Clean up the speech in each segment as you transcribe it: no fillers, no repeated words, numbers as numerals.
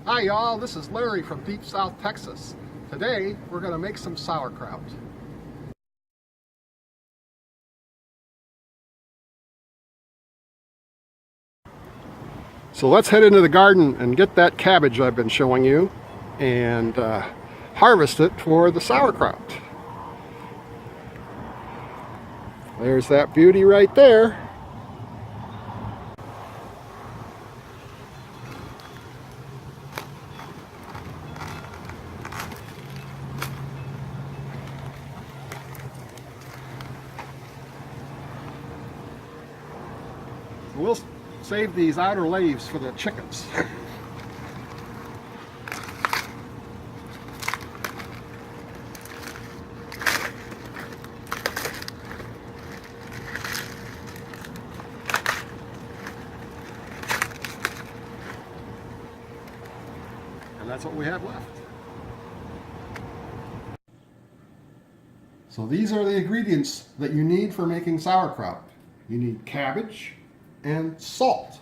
Hi y'all, this is Larry from Deep South Texas. Today we're going to make some sauerkraut. So let's head into the garden and get that cabbage I've been showing you and harvest it for the sauerkraut. There's that beauty right there. We'll save these outer leaves for the chickens. And that's what we have left. So these are the ingredients that you need for making sauerkraut. You need cabbage and salt.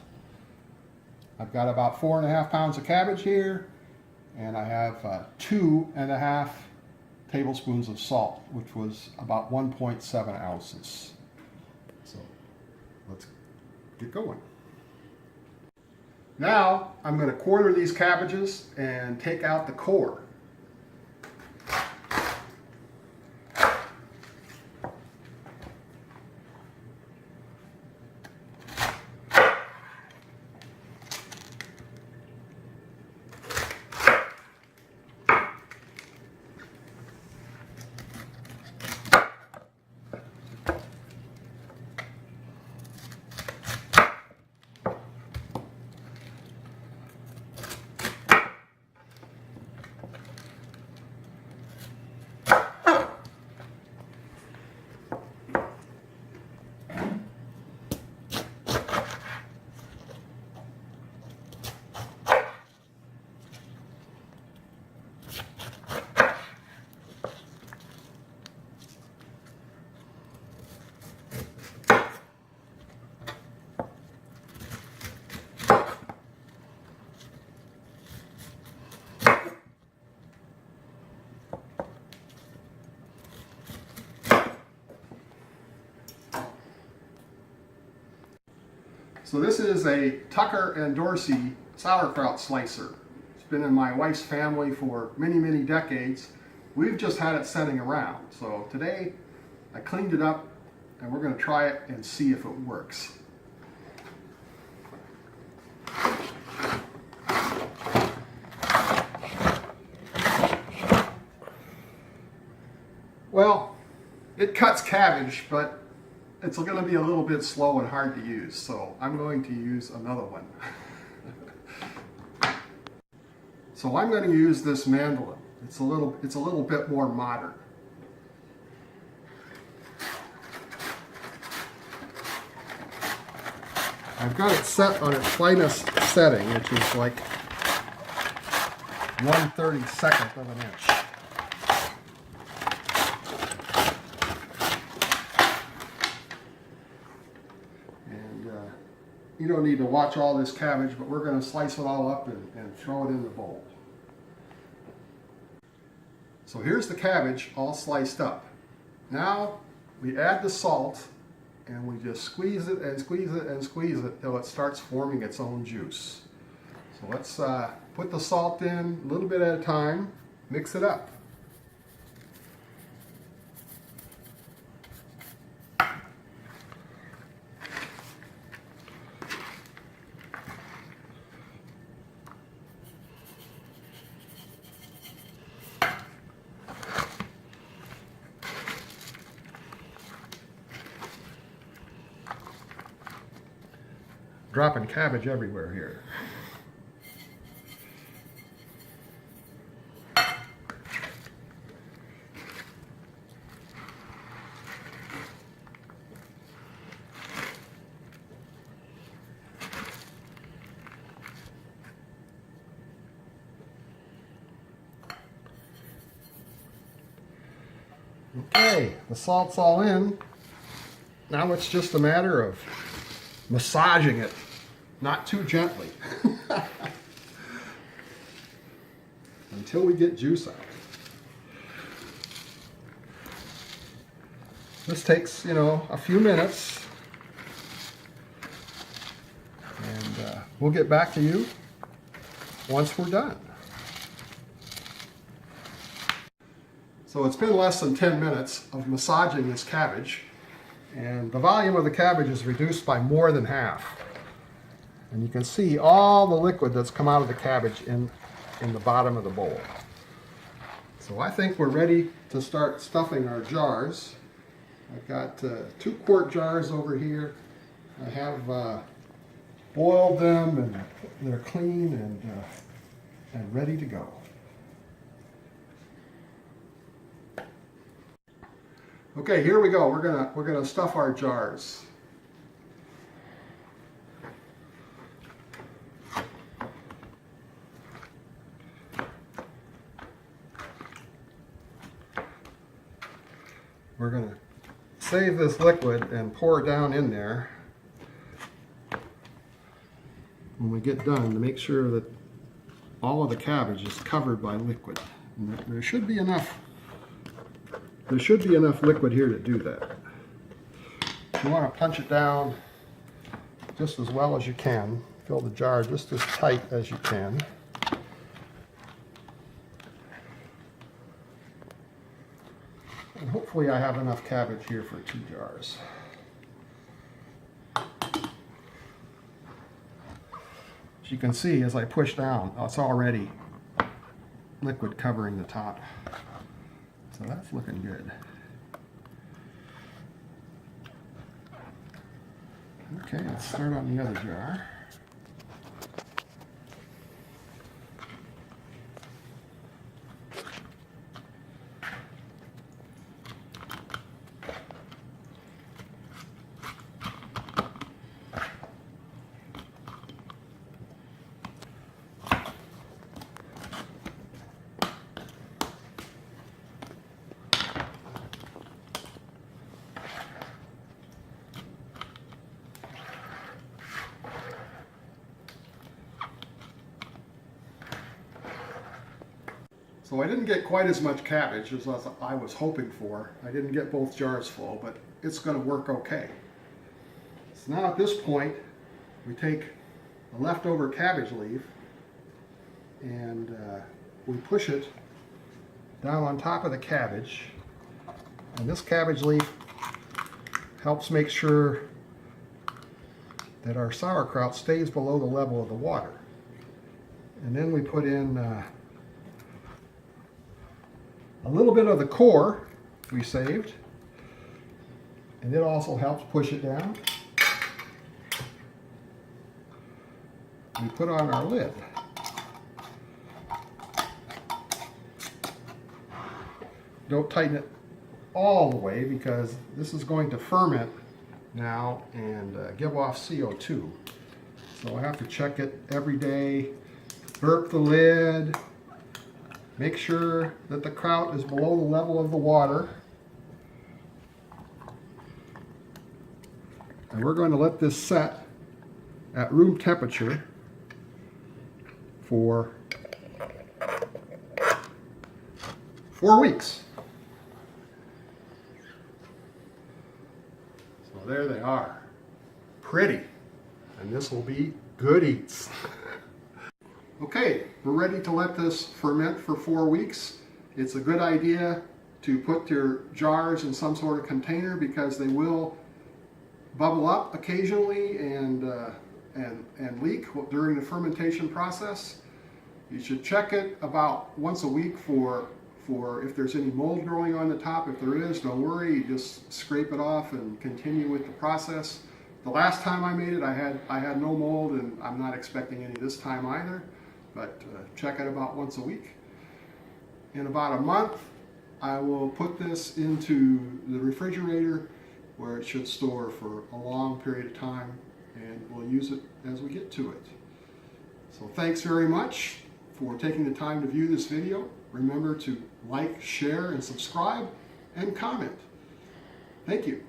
I've got about 4.5 pounds of cabbage here, and I have 2.5 tablespoons of salt, which was about 1.7 ounces. So let's get going. Now I'm going to quarter these cabbages and take out the core. So this is a Tucker and Dorsey sauerkraut slicer. It's been in my wife's family for many, many decades. We've just had it setting around. So today I cleaned it up and we're going to try it and see if it works. Well, it cuts cabbage, but it's going to be a little bit slow and hard to use, so I'm going to use another one. So I'm going to use this mandolin. It's a little bit more modern. I've got it set on its finest setting, which is like 1/32 of an inch. You don't need to watch all this cabbage, but we're going to slice it all up and throw it in the bowl. So here's the cabbage all sliced up. Now we add the salt and we just squeeze it and squeeze it and squeeze it till it starts forming its own juice. So let's put the salt in a little bit at a time, mix it up. Dropping cabbage everywhere here. Okay, the salt's all in. Now it's just a matter of massaging it, not too gently. until we get juice out. This takes, a few minutes, and we'll get back to you once we're done. So it's been less than 10 minutes of massaging this cabbage, and the volume of the cabbage is reduced by more than half. And you can see all the liquid that's come out of the cabbage in the bottom of the bowl. So I think we're ready to start stuffing our jars. I've got 2-quart jars over here. I have boiled them, and they're clean and ready to go. Okay, here we go. We're gonna stuff our jars. We're gonna save this liquid and pour it down in there when we get done to make sure that all of the cabbage is covered by liquid. And there should be enough liquid here to do that. You want to punch it down just as well as you can. Fill the jar just as tight as you can. And hopefully I have enough cabbage here for 2 jars. As you can see, as I push down, it's already liquid covering the top. So that's looking good. Okay, let's start on the other jar. So I didn't get quite as much cabbage as I was hoping for. I didn't get both jars full, but it's going to work okay. So now at this point, we take the leftover cabbage leaf and we push it down on top of the cabbage. And this cabbage leaf helps make sure that our sauerkraut stays below the level of the water. And then we put in a little bit of the core we saved, and it also helps push it down. We put on our lid. Don't tighten it all the way because this is going to ferment now and give off CO2. So I have to check it every day, burp the lid, make sure that the kraut is below the level of the water. And we're going to let this set at room temperature for 4 weeks. So there they are. Pretty. And this will be good eats. Okay, we're ready to let this ferment for 4 weeks. It's a good idea to put your jars in some sort of container because they will bubble up occasionally and leak during the fermentation process. You should check it about once a week for if there's any mold growing on the top. If there is, don't worry, you just scrape it off and continue with the process. The last time I made it, I had no mold, and I'm not expecting any this time either. But check it about once a week. In about a month, I will put this into the refrigerator where it should store for a long period of time, and we'll use it as we get to it. So thanks very much for taking the time to view this video. Remember to like, share, and subscribe, and comment. Thank you.